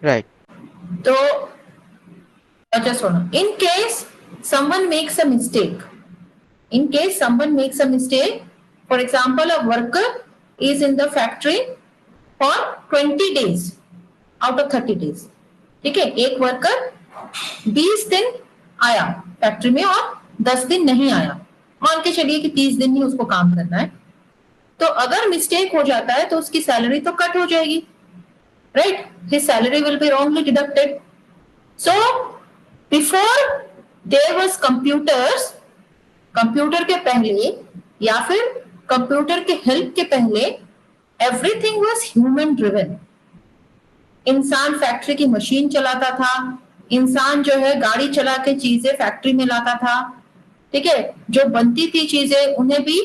Right. तो अच्छा सुनो, in case someone makes a mistake, for example a worker is in the factory for 20 days out of 30 days, ठीक है, एक worker 20 दिन आया फैक्ट्री में और 10 दिन नहीं आया, मान के चलिए कि 30 दिन ही उसको काम करना है, तो अगर मिस्टेक हो जाता है तो उसकी सैलरी तो कट हो जाएगी, right, his salary will be wrongly deducted. So before there was computers, computer के पहले या फिर कंप्यूटर के हेल्प के पहले एवरीथिंग वाज ह्यूमन ड्रिवन. इंसान फैक्ट्री की मशीन चलाता था, इंसान जो है गाड़ी चला के चीजें फैक्ट्री में लाता था, ठीक है, जो बनती थी चीजें उन्हें भी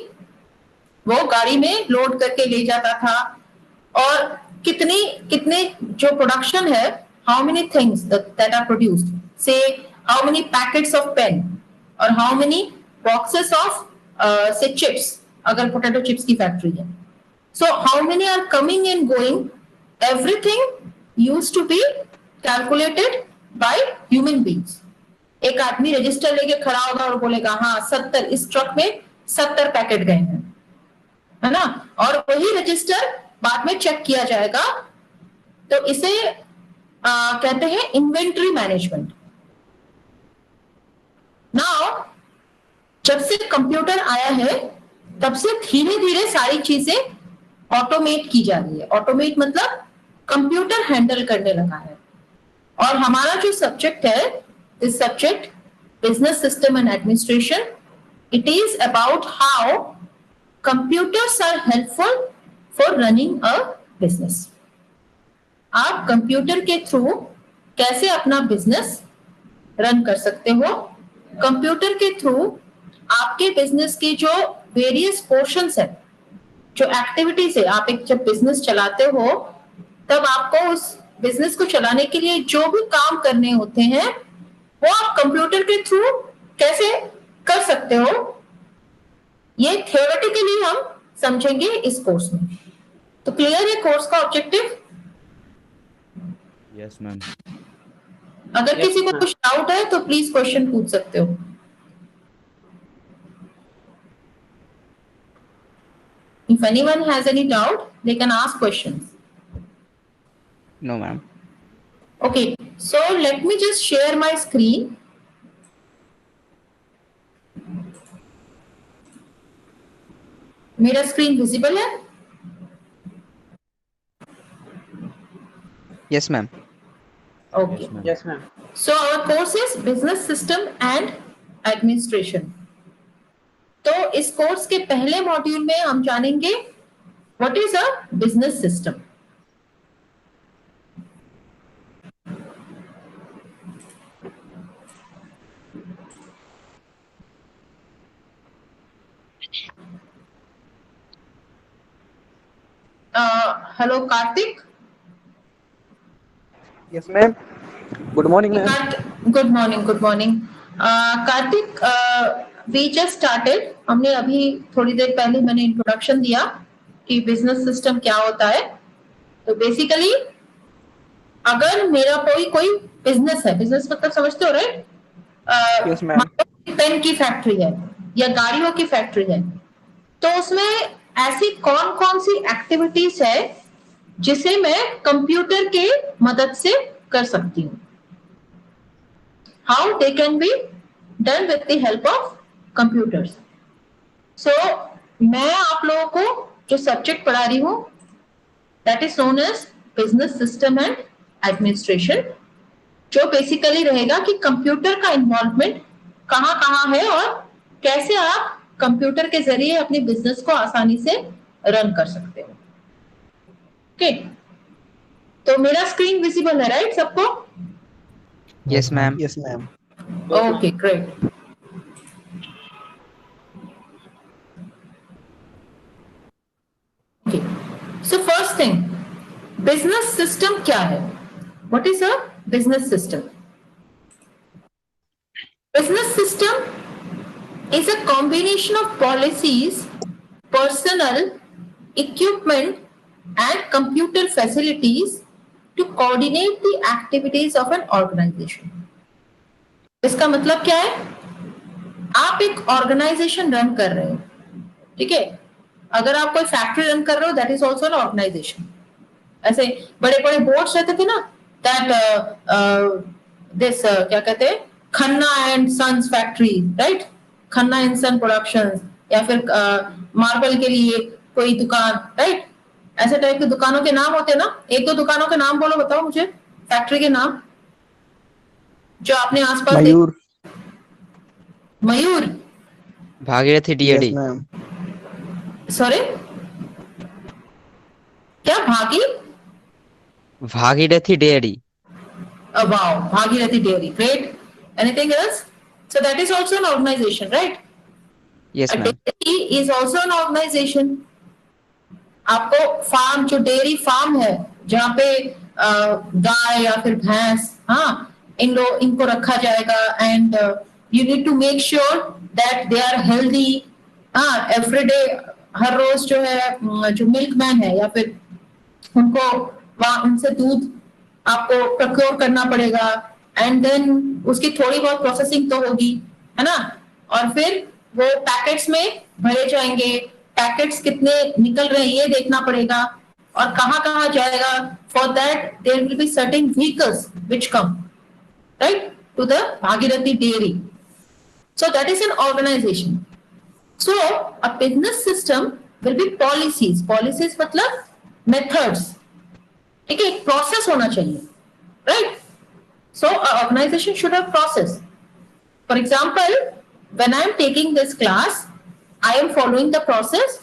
वो गाड़ी में लोड करके ले जाता था. और कितनी कितने जो प्रोडक्शन है, how many things that are produced, say how many packets of pen और how many boxes of say chips, अगर पोटैटो चिप्स की फैक्ट्री है, so how many are coming and going, everything used to be calculated by human beings. एक आदमी register लेके खड़ा होगा और बोलेगा हाँ 70, इस ट्रक में 70 पैकेट गए हैं, है ना, और वही रजिस्टर बाद में चेक किया जाएगा. तो इसे कहते हैं इन्वेंट्री मैनेजमेंट. नाउ जब से कंप्यूटर आया है तब से धीरे धीरे सारी चीजें ऑटोमेट की जा रही है. ऑटोमेट मतलब कंप्यूटर हैंडल करने लगा है. और हमारा जो सब्जेक्ट है, this subject business system and administration, it is about how computers are helpful for running a business. आप कंप्यूटर के थ्रू कैसे अपना बिजनेस रन कर सकते हो. कंप्यूटर के थ्रू आपके बिजनेस के जो वेरियस पोर्शंस है, जो एक्टिविटीज है, आप एक जब बिजनेस चलाते हो तब आपको उस बिजनेस को चलाने के लिए जो भी काम करने होते हैं वो आप कंप्यूटर के थ्रू कैसे कर सकते हो, ये थियोरेटिकली हम समझेंगे इस कोर्स में. तो क्लियर है कोर्स का ऑब्जेक्टिव? Yes, ma'am. अगर किसी को कुछ डाउट है तो प्लीज क्वेश्चन पूछ सकते हो. If anyone has any doubt, they can ask questions. No, ma'am. Okay, so let me just share my screen. मेरा स्क्रीन विजिबल है? Yes, ma'am. Okay. Yes, ma'am. So our course is business system and administration. तो इस course के पहले module में हम जानेंगे what is a business system. Hello Kartik. Yes, ma'am. Good morning, ma'am. Good morning, good morning. Kartik, we just started, हमने अभी थोड़ी देर पहले मैंने इंट्रोडक्शन दिया कि बिजनेस सिस्टम क्या होता है. तो बेसिकली अगर मेरा कोई बिजनेस है, बिजनेस मतलब समझते हो राइट? Yes, ma'am. पेन की फैक्ट्री है या गाड़ियों की फैक्ट्री है, तो उसमें ऐसी कौन कौन सी एक्टिविटीज है जिसे मैं कंप्यूटर के मदद से कर सकती हूँ. How they can be done with the help of computers. So मैं आप लोगों को जो सब्जेक्ट पढ़ा रही हूँ that is known as business system and administration, जो बेसिकली रहेगा कि कंप्यूटर का इन्वॉल्वमेंट कहाँ कहाँ है और कैसे आप कंप्यूटर के जरिए अपने बिजनेस को आसानी से रन कर सकते हो. ओके, तो मेरा स्क्रीन विजिबल है राइट सबको? Yes, ma'am. Yes, ma'am. Okay, great. Okay, so first thing, business system क्या है? What is a business system? Business system is a combination of policies, personnel, equipment, and computer facilities to coordinate the activities of an organization. इसका मतलब क्या है? आप एक organisation run कर रहे हो, ठीक है? अगर आप कोई फैक्ट्री रन कर रहे हो, that is also an organisation. ऐसे बड़े बड़े बोर्ड्स रहते थे ना, दैट दिस क्या कहते हैं, Khanna and sons factory, right? Khanna and son productions, या फिर मार्बल के लिए कोई दुकान, राइट? ऐसे टाइप के दुकानों के नाम होते हैं ना. एक दो दुकानों के नाम बोलो, बताओ मुझे, फैक्ट्री के नाम जो आपने आसपास मयूर. मयूर. Bhagirathi DAD. Yes, ma'am. Sorry, क्या? Bhagirathi dairy. Wow, Bhagirathi Dairy, great. Anything else? So that is also an organization, right? Yes, A ma'am. dairy is also an organization. आपको फार्म, जो डेयरी फार्म है जहाँ पे गाय या फिर भैंस, हाँ, इनको रखा जाएगा, and you need to make sure that they are healthy. हाँ, एवरीडे, हर रोज जो है, जो मिल्कमैन है या फिर उनको वहां उनसे दूध आपको प्रोक्योर करना पड़ेगा, एंड देन उसकी थोड़ी बहुत प्रोसेसिंग तो होगी, है ना? और फिर वो पैकेट्स में भरे जाएंगे. पैकेट्स कितने निकल रहे हैं ये देखना पड़ेगा, और कहाँ कहाँ जाएगा. For that there will be certain vehicles which come right to the Bhagirathi dairy. So that is an organization. So a business system will be policies. Policies मतलब मेथड्स, ठीक है? एक प्रोसेस होना चाहिए, right? So organization should have process. For example, when I am taking this class, I am following the process.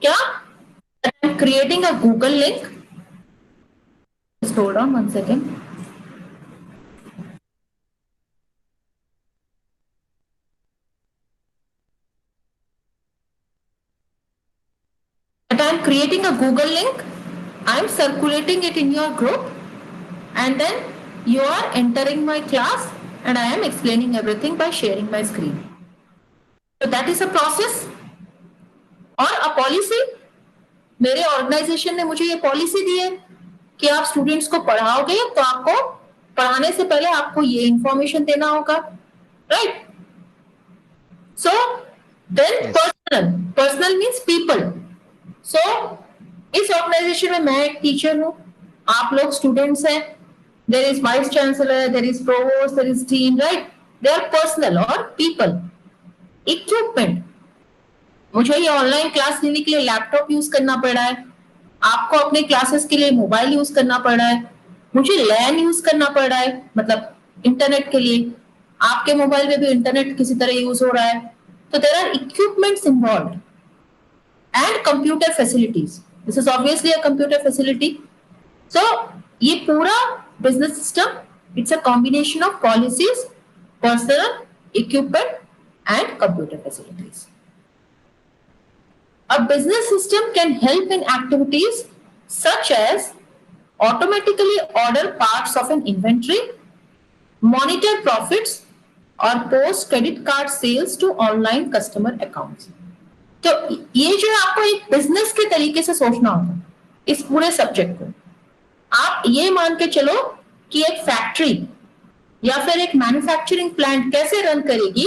क्या? I am creating a Google link. Hold on 1 second. I am creating a Google link, I am circulating it in your group, and then you are entering my class, and I am explaining everything by sharing my screen. So that is a process. और a policy, मेरे organisation ने मुझे ये policy दी है कि आप students को पढ़ाओगे तो आपको पढ़ाने से पहले आपको ये इंफॉर्मेशन देना होगा, right? So then personal means people. So इस ऑर्गेनाइजेशन में मैं एक टीचर हूं, आप लोग स्टूडेंट्स हैं, there is vice chancellor, there is provost, there is dean, right? They are personal. और पीपल, इक्विपमेंट, मुझे ये ऑनलाइन क्लास लेने के लिए लैपटॉप यूज करना पड़ रहा है, आपको अपने क्लासेस के लिए मोबाइल यूज करना पड़ रहा है, मुझे लैन यूज करना पड़ रहा है, मतलब इंटरनेट के लिए, आपके मोबाइल में भी इंटरनेट किसी तरह यूज हो रहा है. तो there are equipments involved and computer facilities. This is obviously a computer facility. So ये पूरा business system, it's a combination of policies, personnel, equipment and computer facilities. A business system can help in activities such as automatically order parts of an inventory, monitor profits or post credit card sales to online customer accounts. तो ये जो आपको एक business के तरीके से सोचना होगा इस पूरे सब्जेक्ट को. आप ये मान के चलो कि एक फैक्ट्री या फिर एक मैन्युफैक्चरिंग प्लांट कैसे रन करेगी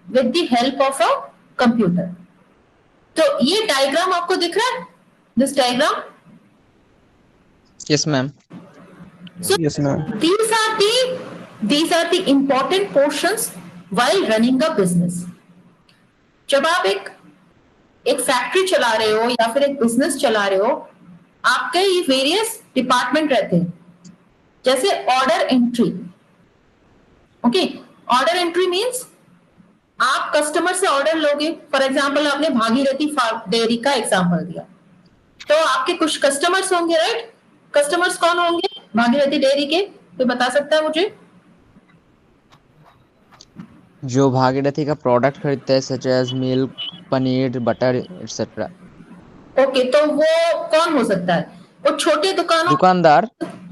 with the help of a computer. तो ये डायग्राम आपको दिख रहा है, this diagram? Yes, ma'am. So Yes, ma'am. these are the important portions while running a business. जब आप एक फैक्ट्री चला रहे हो या फिर एक बिजनेस चला रहे हो, आपके ये वेरियस डिपार्टमेंट रहते हैं, जैसे order entry. Okay, order entry means आप कस्टमर से ऑर्डर लोगे. फॉर एग्जांपल, आपने भागीरथी डेयरी का एग्जांपल दिया, तो आपके कुछ कस्टमर्स होंगे, राइट? कस्टमर्स कौन होंगे भागीरथी डेयरी के? कोई बता सकता है मुझे? जो भागीरथी का प्रोडक्ट खरीदते हैं, such as milk, paneer, butter etcetera. Okay, तो वो कौन हो सकता है? वो छोटे दुकानदार.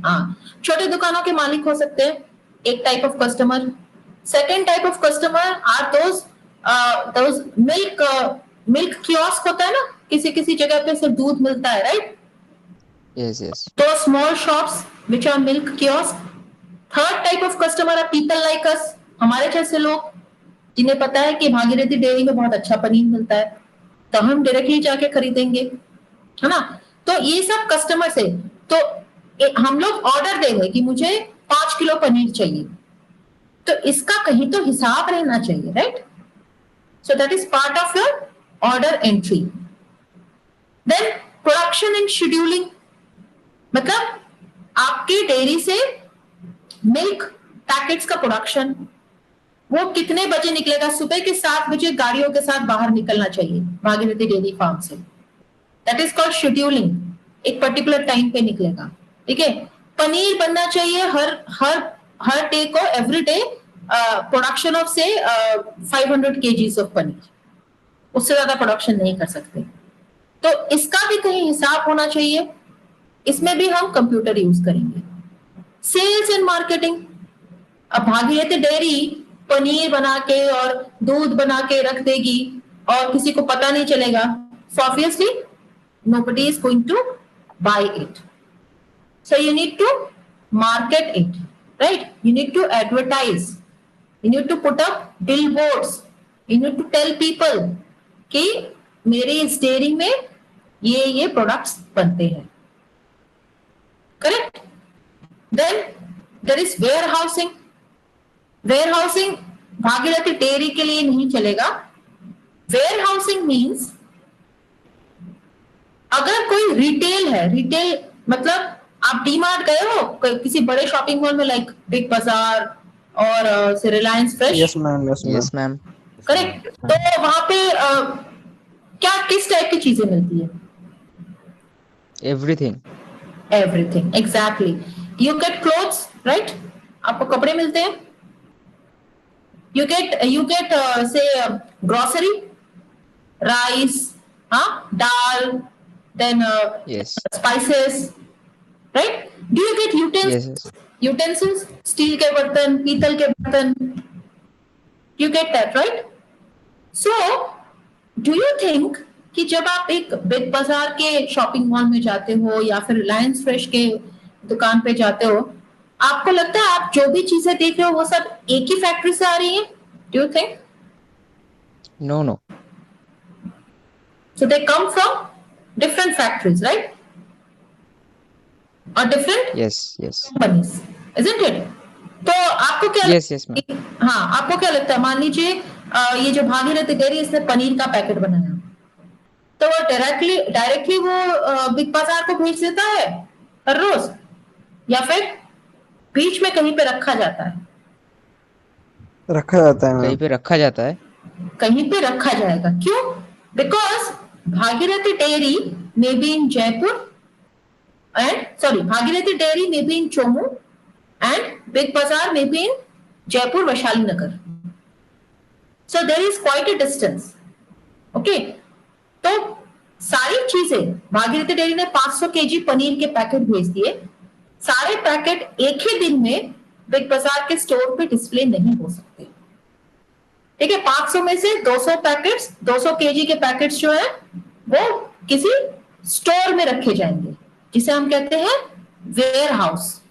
हाँ, छोटे दुकानों के मालिक हो सकते हैं, एक type of customer. Second type of customer are those milk kiosk होता है ना, किसी किसी जगह पे सिर्फ दूध मिलता है, right? Yes, yes. So small shops which are milk kiosks. Third type of customer are people like us, हमारे जैसे लोग जिन्हें पता है कि भागीरथी डेयरी में बहुत अच्छा पनीर मिलता है, तो हम डायरेक्टली जाके खरीदेंगे, है ना। तो ये सब कस्टमर्स है। तो हम लोग ऑर्डर देंगे कि मुझे 5 किलो पनीर चाहिए, तो इसका कहीं तो हिसाब रहना चाहिए, right. So that is part of your order entry. Then production and scheduling, मतलब आपकी डेयरी से मिल्क पैकेट्स का प्रोडक्शन वो कितने बजे निकलेगा। सुबह के 7 बजे गाड़ियों के साथ बाहर निकलना चाहिए भागीरथी डेयरी फार्म से, दैट इज कॉल्ड शेड्यूलिंग। एक पर्टिकुलर टाइम पे निकलेगा, ठीक है। पनीर बनना चाहिए हर हर हर डे को, एवरी डे प्रोडक्शन ऑफ से 500 kgs ऑफ पनीर, उससे ज्यादा प्रोडक्शन नहीं कर सकते। तो इसका भी कहीं हिसाब होना चाहिए, इसमें भी हम कंप्यूटर यूज करेंगे। सेल्स एंड मार्केटिंग, अब भागीरथी डेयरी पनीर बना के और दूध बना के रख देगी और किसी को पता नहीं चलेगा, so obviously nobody is going to buy it. So you need to market it, right? You need to advertise, you need to put up billboards, you need to tell people कि मेरे इस डेयरी में ये products बनते हैं, correct. Then there is warehousing. Warehousing Bhagirathi dairy के लिए नहीं चलेगा। वेयरहाउसिंग मींस अगर कोई रिटेल है, रिटेल मतलब आप डीमार्ट गए हो किसी बड़े शॉपिंग मॉल में, लाइक बिग बाजार और से Reliance fresh. Yes, ma'am. Yes, ma'am. Yes, ma'am. Correct. तो वहां पे क्या किस टाइप की चीजें मिलती है? Everything. Everything, exactly. You get clothes, right, आपको कपड़े मिलते हैं। You get say grocery, rice, हाँ, dal, then Yes. Spices, right. Do you get Yes, yes. Utensils, steel के बर्तन, पीतल के बर्तन, you get that, right. So do you think कि जब आप एक बिग बाजार के शॉपिंग मॉल में जाते हो या फिर रिलायंस फ्रेश के दुकान पे जाते हो, आपको लगता है आप जो भी चीजें देख रहे हो वो सब एक ही फैक्ट्री से आ रही है? Do you think? No, no. So they come from different factories, right? Or different Yes, yes. companies, isn't it? तो आपको क्या Yes, yes, ma'am. हाँ, आपको क्या लगता है? मान लीजिए ये जो भागीरथी डेयरी इसने पनीर का पैकेट बनाया, तो वो डायरेक्टली वो बिग बाजार को भेज देता है हर रोज, या फिर बीच में कहीं पे रखा जाता है? रखा जाता है कहीं मैम। पे रखा जाता है। कहीं पे रखा जाएगा, क्यों? Because Bhagirathi dairy may be in Jaipur Bhagirathi dairy may be in Chomu and Big Bazaar may be in Jaipur Vaishali Nagar. So there is quite a distance, okay. तो सारी चीजें भागीरथी डेयरी ने 500 kg पनीर के पैकेट भेज दिए, सारे पैकेट एक ही दिन में बिग बाजार के स्टोर पे डिस्प्ले नहीं हो सकते, ठीक है। 500 में से 200 पैकेट्स, 200 kg के पैकेट्स जो है वो किसी स्टोर में रखे जाएंगे, जिसे हम कहते हैं वेयर हाउस,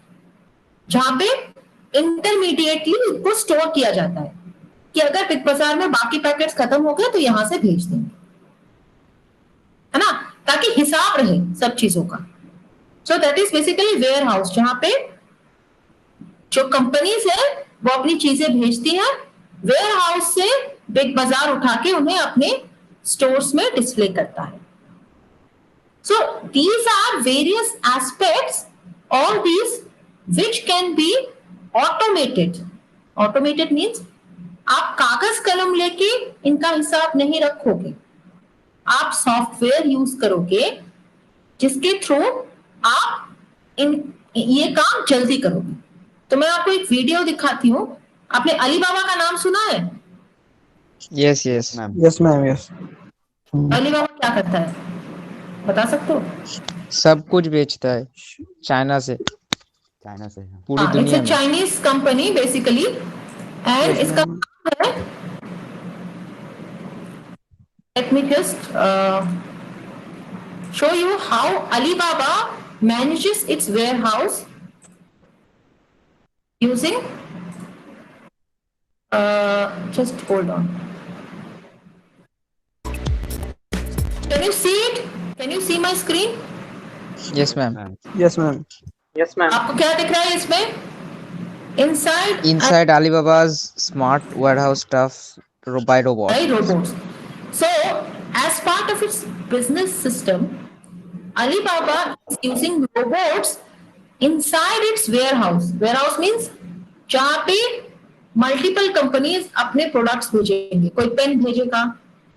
जहां पे इंटरमीडिएटली उसको स्टोर किया जाता है कि अगर बिग बाजार में बाकी पैकेट्स खत्म हो गए तो यहां से भेज देंगे, है ना, ताकि हिसाब रहे सब चीजों का। So that is basically warehouse, जहां पे जो कंपनीज है वो अपनी चीजें भेजती हैं, वेयर हाउस से बिग बाजार उठा के उन्हें अपने स्टोर्स में डिस्प्ले करता है। So these are various aspects, all these which can be automated. Automated means आप कागज कलम लेके इनका हिसाब नहीं रखोगे, आप सॉफ्टवेयर यूज करोगे जिसके थ्रू आप ये काम जल्दी करोगे। तो मैं आपको एक वीडियो दिखाती हूँ। आपने अलीबाबा का नाम सुना है? Yes, yes, ma'am. Yes, ma'am. Yes. Alibaba क्या करता है, बता सकते हो? सब कुछ बेचता है चाइना से पूरी इट्स दुनिया अ में। Chinese company basically, and Yes, इसका ma'am. नाम है, let me just show you how Alibaba manages its warehouse using just hold on. Can you see it? Can you see my screen? Yes, ma'am. Yes, ma'am. Yes, ma'am. आपको क्या दिख रहा है इसमें? Inside Alibaba's smart warehouse stuff by robots. By robots. So, as part of its business system, Alibaba is using robots inside its warehouse. Warehouse means जहाँ पे multiple companies अपने products भेजेंगे, कोई पेन भेजेगा,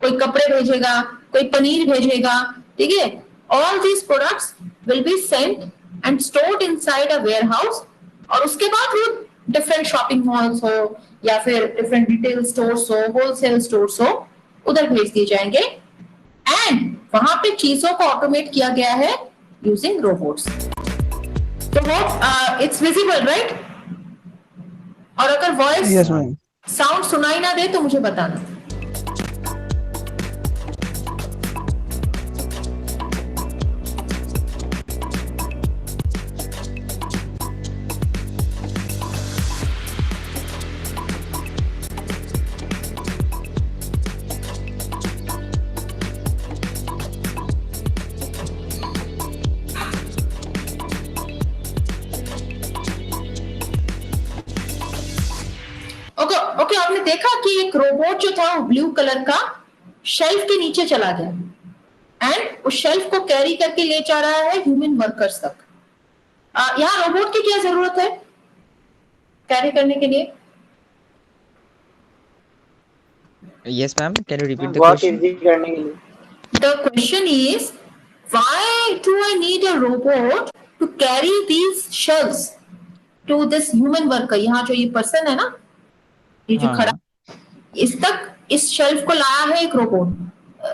कोई कपड़े भेजेगा, कोई पनीर भेजेगा, ठीक है? All these products will be sent and stored inside a warehouse और उसके बाद वो डिफरेंट शॉपिंग मॉल्स हो या फिर डिफरेंट रिटेल स्टोर्स हो, होलसेल स्टोर्स हो, उधर भेज दिए जाएंगे एंड वहां पे चीजों को ऑटोमेट किया गया है यूजिंग रोबोट्स. तो होप इट्स विजिबल राइट? और अगर वॉइस Yes, ma'am. साउंड सुनाई ना दे तो मुझे बताना. ओके, आपने देखा कि एक रोबोट जो था ब्लू कलर का शेल्फ के नीचे चला गया एंड उस शेल्फ को कैरी करके ले जा रहा है ह्यूमन वर्कर्स तक. यहाँ रोबोट की क्या जरूरत है कैरी करने के लिए? Yes, ma'am. Can you repeat the बहुत question? इजी करने के लिए. The question is, why do I need a robot to carry these shells to this human worker? यहाँ जो ये पर्सन है ना, ये जो हाँ. खड़ा इस तक इस शेल्फ को लाया है एक रोबोट.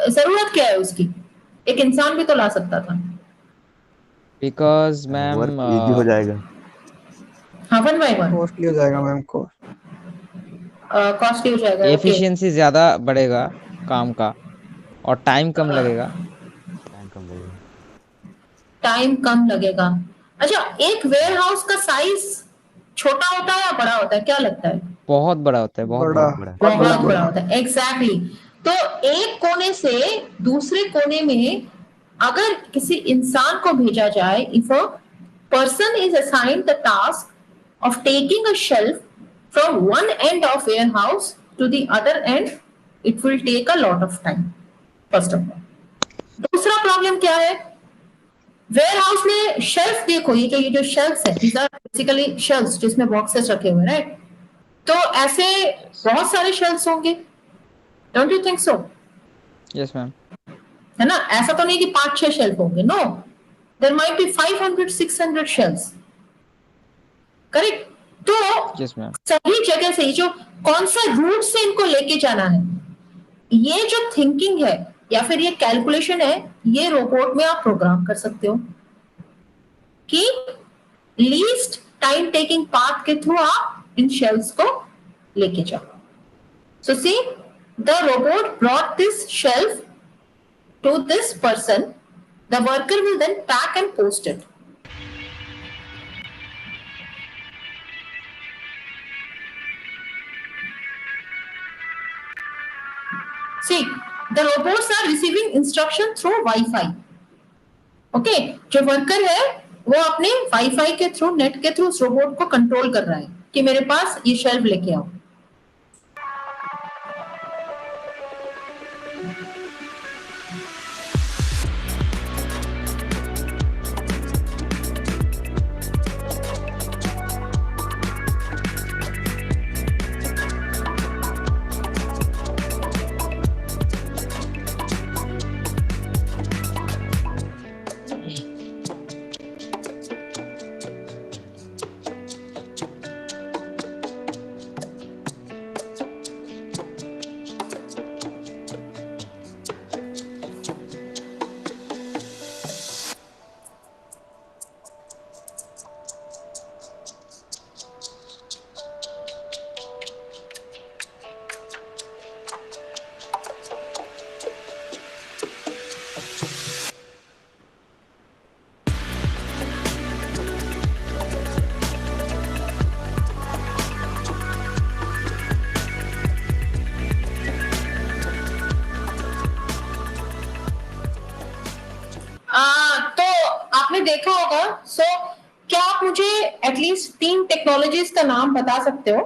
जरूरत क्या है उसकी? एक इंसान भी तो ला सकता था. Because, वर्क ma'am, इजी हो जाएगा. हाँ, वन बाय वन कॉस्टली हो जाएगा मैम को. कॉस्टली हो जाएगा. एफिशिएंसी ज्यादा बढ़ेगा काम का और टाइम कम लगेगा. टाइम कम लगेगा. टाइम कम लगेगा. अच्छा, एक वेयर हाउस का साइज छोटा होता है या बड़ा होता है, क्या लगता है? बहुत बड़ा होता है, बहुत बड़ा. बड़ा. बहुत बड़ा होता है. एग्जैक्टली. तो एक कोने से दूसरे कोने में अगर किसी इंसान को भेजा जाए, if a person is assigned the task of taking a shelf from one end of warehouse to the other end, it will take a lot of time first of all. दूसरा problem क्या है? Ware house में shelf देखो, ये जो shelves है, these are basically shelves जिसमें boxes रखे हुए, राइट? तो ऐसे बहुत सारे शेल्फ्स होंगे, don't you think so? Yes ma'am. है ना? ऐसा तो नहीं कि 5-6 शेल्फ होंगे. No, there might be 500-600 shelves. Correct? तो यस मैम. सभी जगह से जो कौन सा रूट से इनको लेके जाना है, ये जो थिंकिंग है या फिर ये कैलकुलेशन है, ये रोबोट में आप प्रोग्राम कर सकते हो कि लीस्ट टाइम टेकिंग पाथ के थ्रू आप इन शेल्फ्स को लेके जाओ. So see, the robot brought this shelf to this person. The worker will then pack and post it. See, the robots are receiving instruction through Wi-Fi. Okay, जो worker है वो अपने वाईफाई के थ्रू, नेट के through उस robot को control कर रहा है कि मेरे पास ये शेल्फ लेके आओ. देखा होगा। सो क्या आप मुझे एटलीस्ट 3 टेक्नोलॉजीज का नाम बता सकते हो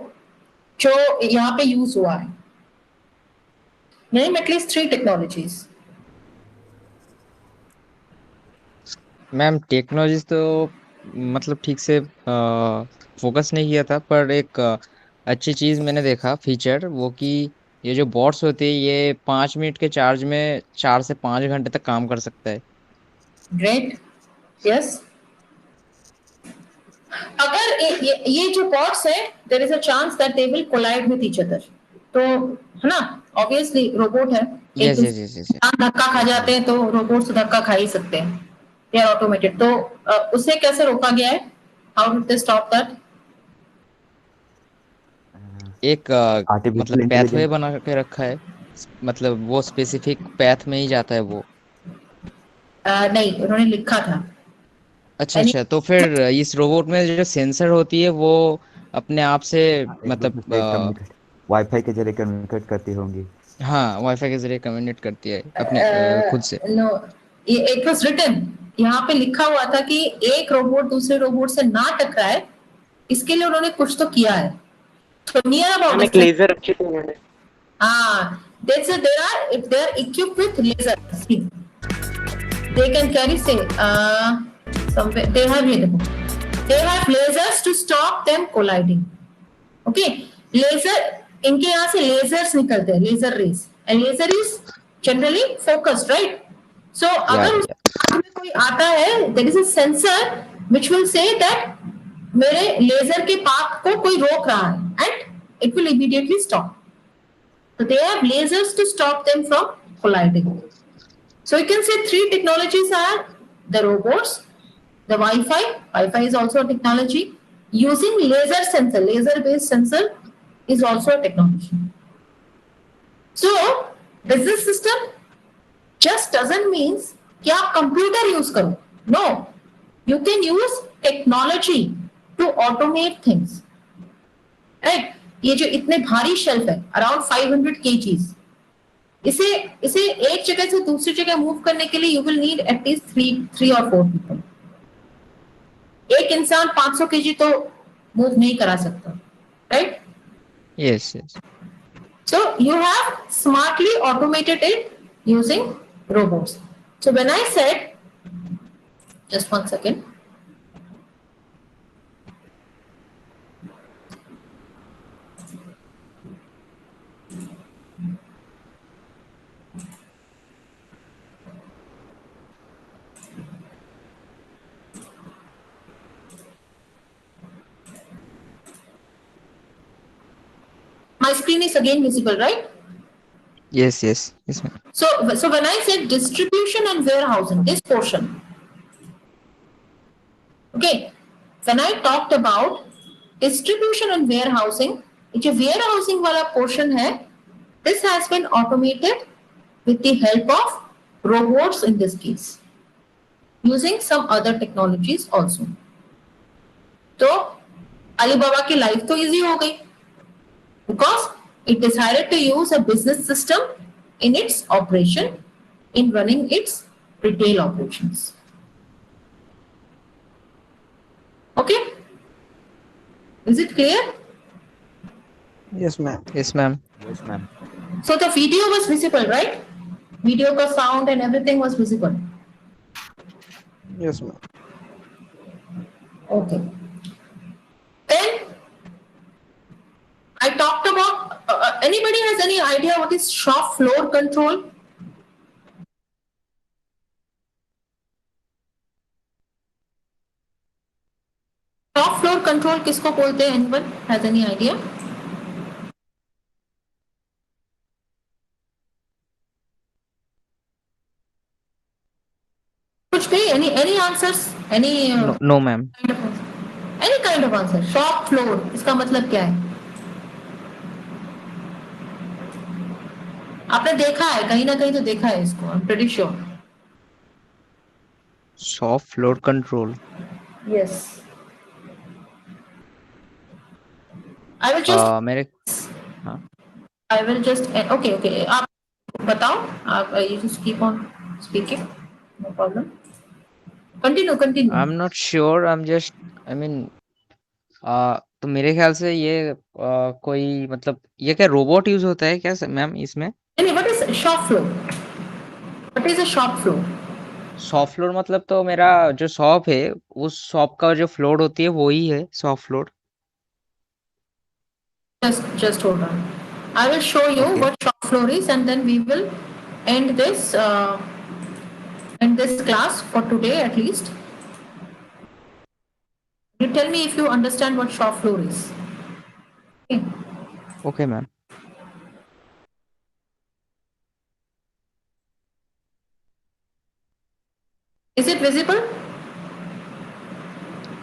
जो यहाँ पे यूज हुआ है? Name at least 3 technologies. Ma'am technology तो मतलब ठीक से फोकस नहीं किया था, पर एक अच्छी चीज मैंने देखा फीचर वो कि ये जो बॉट्स होते हैं ये 5 मिनट के चार्ज में 4 से 5 घंटे तक काम कर सकता है। Great, yes. अगर ये जो बॉट्स है, there is a chance that they will collide with each other, तो है ना, ऑब्वियसली रोबोट है, एक यस यस यस यस। दूसरे धक्का खा जाते हैं तो रोबोट से धक्का खा ही सकते हैं, दे आर ऑटोमेटेड। तो उसे कैसे रोका गया है? How did they stop that? एक मतलब आर्टिफिशियल पैथवे इंटेलिजेंस। बना के रखा है, मतलब वो स्पेसिफिक पैथ में ही जाता है वो। नहीं, उन्होंने लिखा था। अच्छा Any- अच्छा, तो फिर इस रोबोट में जो सेंसर होती है वो अपने आप से एक मतलब दूसरे से कम्युनिकेट, वाईफाई के जरिए कम्युनिकेट करती होंगी। हाँ वाईफाई के जरिए कम्युनिकेट करती है अपने खुद से। नो, ये इट वाज रिटन, यहाँ पे लिखा हुआ था कि एक रोबोट दूसरे रोबोट से ना टकराए, इसके लिए उन्होंने कुछ तो किया है। तो नियर अबाउट एक लेजर रखी थी उन्होंने। हाँ, they are equipped with lasers. See, they can carry, say, somewhere they have here, देखो, they have lasers to stop them colliding. Okay, laser, इनके यहाँ से lasers निकलते हैं, laser rays, and laser is generally focused, right? So या अगर उस हाथ में कोई आता है, there is a sensor which will say that मेरे लेजर के पाथ को कोई रोक रहा है, and it will immediately stop. So they have lasers to stop them from colliding. So you can say 3 technologies are the robots, the Wi-Fi. Wi-Fi is also a technology. Using laser sensor, laser-based sensor is also a technology. So business system just doesn't means कि आप computer use करो. No, you can use technology to automate things. Right? ये जो इतने भारी shelf है, around 500 kgs, इसे इसे एक जगह से दूसरी जगह मूव करने के लिए यू विल नीड एटलीस्ट 3 और 4 पीपल। एक इंसान 500 केजी तो मूव नहीं करा सकता, right? Yes yes. So you have smartly automated it using robots. So when I said, just one second. My screen is again visible, right? Yes yes yes ma'am. So when I said distribution and warehousing, this portion, okay, when I talked about distribution and warehousing, जो warehousing वाला portion है, this has been automated with the help of robots in this case, using some other technologies also. तो Alibaba की life तो easy हो गई, because it decided to use a business system in its operation, in running its retail operations. Okay, is it clear? Yes, ma'am. Yes ma'am. Yes ma'am. So the video was visible, right? Video का sound and everything was visible. Yes, ma'am. Okay. Then I talked about, anybody has any idea what is shop floor control? Shop floor control किसको बोलते हैं? Anyone has any idea? कुछ भी? Any answers? Any no ma'am. kind of answer? Any kind of answer. Shop floor इसका मतलब क्या है? आपने देखा है, कहीं ना कहीं तो देखा है इसको, I'm pretty sure. Shop floor control. Yes. I will just मेरे हाँ I will just okay. आप बताओ, आप you just keep on speaking, no problem. Continue. I am not sure, I am just, I mean, तो मेरे ख्याल से ये कोई मतलब ये क्या रोबोट यूज होता है क्या मैम इसमें? नहीं, what is shop floor? What is a shop floor? Shop floor मतलब तो मेरा जो शॉप है उस शॉप का जो फ्लोर होती है वो ही है shop floor. Just hold on. I will show you okay. what shop floor is, and then we will end this class for today at least. You tell me if you understand what shop floor is. Okay. Okay ma'am. Is it visible?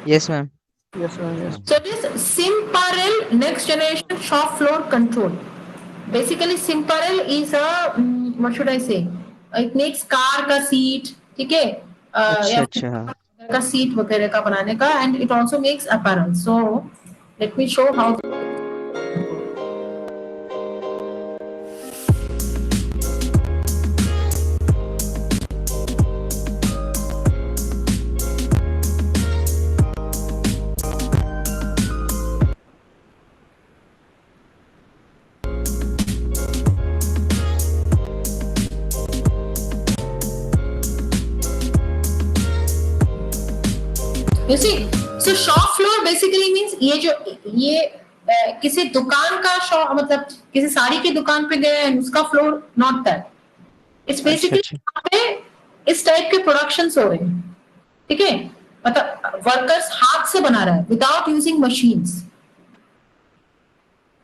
Yes ma'am. Yes, ma'am. Yes. So this Simparel next generation shop floor control. Basically, Simparel is a what should I say? It makes car का seat, ठीक है? अच्छा या अच्छा, हाँ। फिर का seat वगैरह का बनाने का, and it also makes apparel. So let me show how. You see, so shop floor basically means ये किसी दुकान का शॉप, मतलब किसी साड़ी की दुकान पे गए हैं उसका फ्लोर, नॉट दैट। इट्स अच्छा बेसिकली अच्छा। यहाँ पे इस टाइप के प्रोडक्शन हो रहे हैं, ठीक है? मतलब वर्कर्स हाथ से बना रहा है without using machines.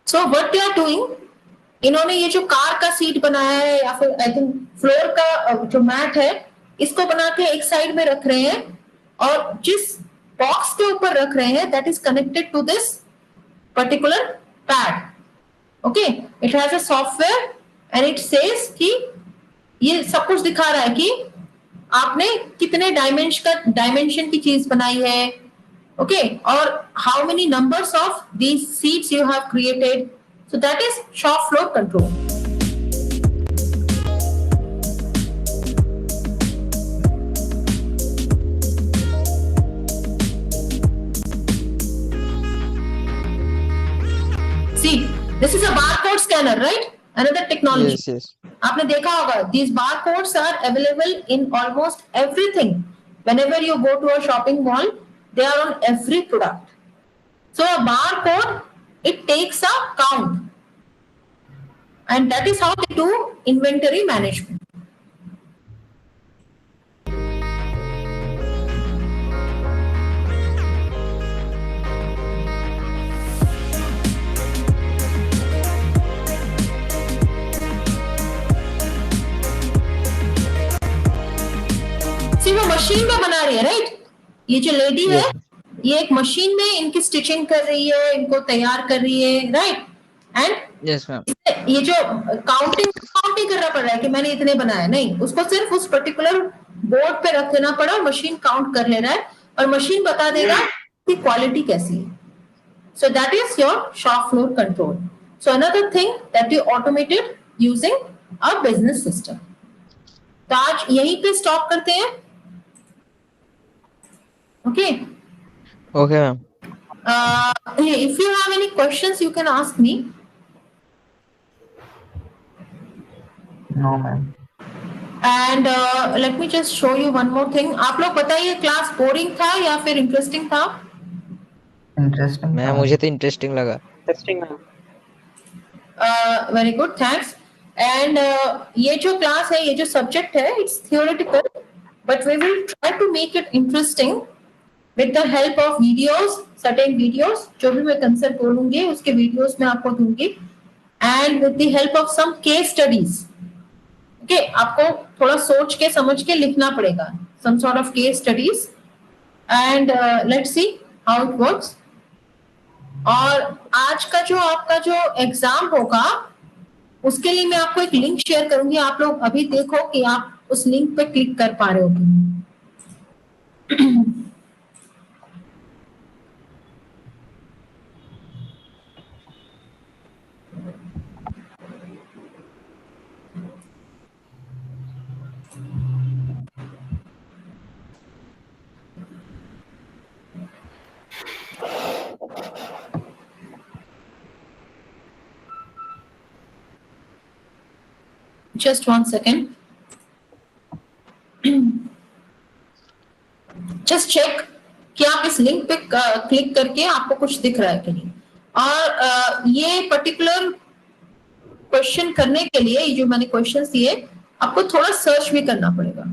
So what they are doing, इन्होंने ये जो कार का सीट बनाया है या फिर आई थिंक फ्लोर का जो मैट है इसको बना के एक साइड में रख रहे हैं, और जिस बॉक्स के ऊपर रख रहे हैं that is connected to this particular pad. Okay, it has a software and it says कि ये सब कुछ दिखा रहा है कि आपने कितने डायमेंशन की चीज बनाई है, ओके, और how many numbers of these seats you have created. So that is shop floor control. See, this is a barcode scanner, right? Another technology. Yes yes. आपने देखा होगा, these barcodes are available in almost everything. Whenever you go to a shopping mall, they are on every product. So a barcode, it takes a count, and that is how they do inventory management. वो machine में बना रही है, right? ये जो lady है ये एक मशीन में इनकी स्टिचिंग कर रही है, इनको तैयार कर रही है, राइट? And yes ma'am. ये जो काउंटिंग करना पड़ रहा है कि मैंने इतने बनाए, नहीं, उसको सिर्फ उस पर्टिकुलर बोर्ड पे रख देना पड़ा, मशीन काउंट कर ले रहा है और मशीन बता देगा कि क्वालिटी कैसी है। सो that is your shop floor control. So another thing that you automated using a business system. तो आज यहीं पे स्टॉप करते हैं। Okay, okay ma'am. if you have any questions you can ask me. No, ma'am. And let me just show you one more thing. आप लोग बताइए, class boring था या फिर इंटरेस्टिंग था? Interesting. मैम मुझे तो इंटरेस्टिंग लगा। Interesting, ma'am. Very good, thanks. And ये जो क्लास है, ये जो सब्जेक्ट है, it's theoretical, but we will try to make it interesting with the help of videos, certain videos, जो भी मैं कंसेप्ट बोलूंगी उसके वीडियोस में आपको दूंगी, and with the help of some case studies. Okay, आपको थोड़ा सोच के समझ के लिखना पड़ेगा, some sort of case studies, and let's see how it works. और आज का जो आपका जो एग्जाम होगा उसके लिए मैं आपको एक लिंक शेयर करूंगी, आप लोग अभी देखो कि आप उस लिंक पे क्लिक कर पा रहे हो कि नहीं। जस्ट 1 सेकेंड, जस्ट चेक कि आप इस लिंक पे क्लिक करके आपको कुछ दिख रहा है कि नहीं। और ये पर्टिकुलर क्वेश्चन करने के लिए जो मैंने क्वेश्चन दिए आपको थोड़ा सर्च भी करना पड़ेगा।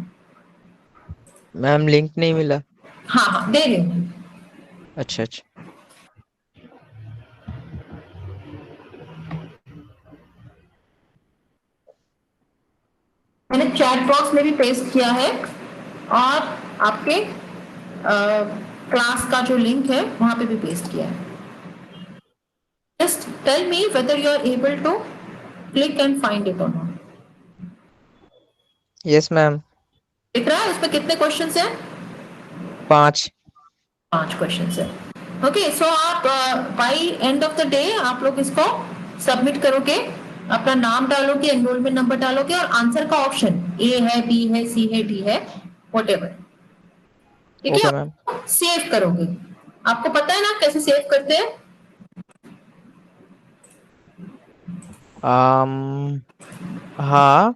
मैम लिंक नहीं मिला। हाँ हाँ दे रही हूँ। अच्छा अच्छा। मैंने चैट बॉक्स में भी पेस्ट किया है और आपके क्लास का जो लिंक है वहां पे भी पेस्ट किया है। Just tell me whether you are able to click and find it और नॉट। Yes ma'am. दिख रहा है उसमें कितने क्वेश्चंस हैं? 5। 5 क्वेश्चंस है। ओके, सो आप by end of the day आप लोग इसको सबमिट करोगे, अपना नाम डालोगे, एनरोलमेंट नंबर डालोगे और आंसर का ऑप्शन ए है, बी है, सी है, डी है, व्हाटएवर। ठीक ओके है, मैम। सेव करोगे। आपको पता है ना कैसे सेव करते हैं? हाँ